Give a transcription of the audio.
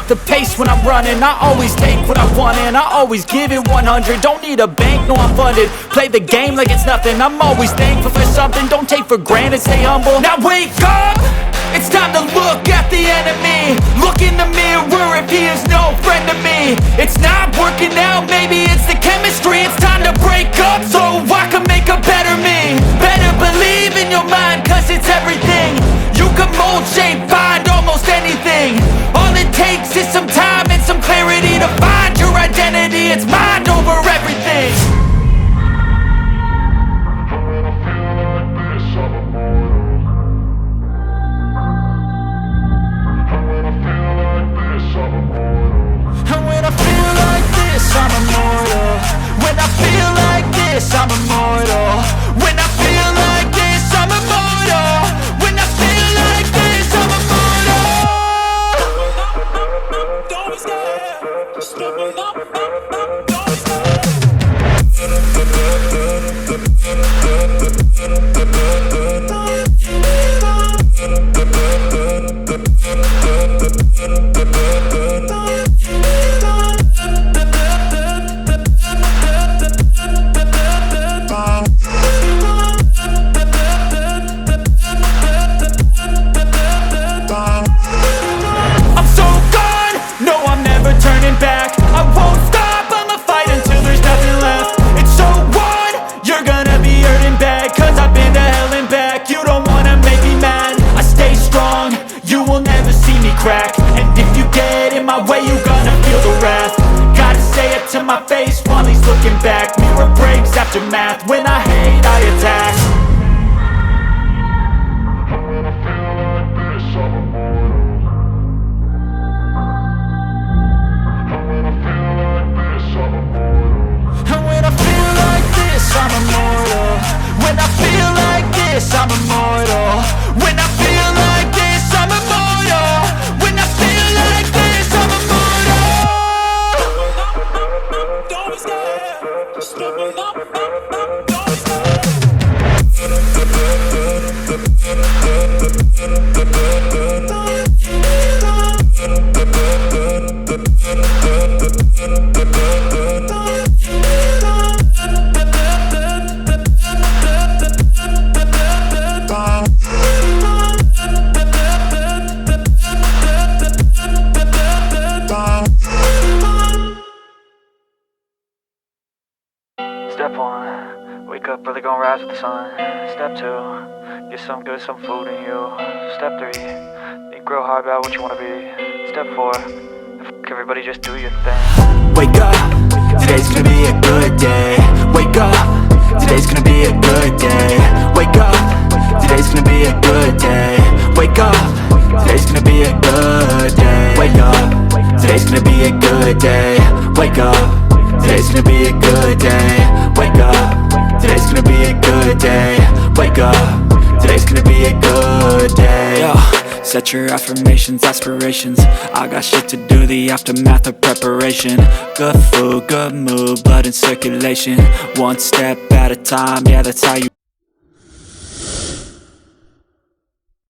the pace when I'm running. I always take what I want and I always give it 100. Don't need a bank, no I'm funded. Play the game like it's nothing. I'm always thankful for something. Don't take for granted, stay humble. Now wake up, it's time to look at the enemy. Look in the mirror if he is no friend to me. It's not working out, maybe it's the chemistry. It's time to break up so I can make a better me. Better believe in your mind, cause it's everything. You can mold, shape, find almost anything. All it takes is some time and some clarity to find your identity. It's mind over everything. And when I feel like this, I'm immortal. When I feel like this, I'm immortal. When I feel like this, I'm immortal. When I feel like this, I'm immortal. Don't be scared. Just step it up. To my face while he's looking back. Mirror breaks after math. When I hate, I attack. And when I feel like this, I'm immortal. And when I feel like this, I'm immortal. And when I feel like this, I'm immortal. When I feel like this, I'm immortal. When I feel like this, I'm immortal. When I feel like this, I'm immortal. Don't be scared, just step it up. Don't be scared. Step 1, wake up early, gonna rise with the sun. Step 2, get some good, some food in you. Step 3, think real hard about what you wanna be. Step 4, fuck everybody, just do your thing. Wake up, today's gonna be a good day. Wake up, today's gonna be a good day. Wake up, today's gonna be a good day. Wake up, today's gonna be a good day. Wake up, today's gonna be a good day. Wake up. Today's gonna be a good day. Wake up. Today's gonna be a good day. Wake up. Today's gonna be a good day. Yo, set your affirmations, aspirations. I got shit to do, the aftermath of preparation. Good food, good mood, blood in circulation. One step at a time, yeah, that's how you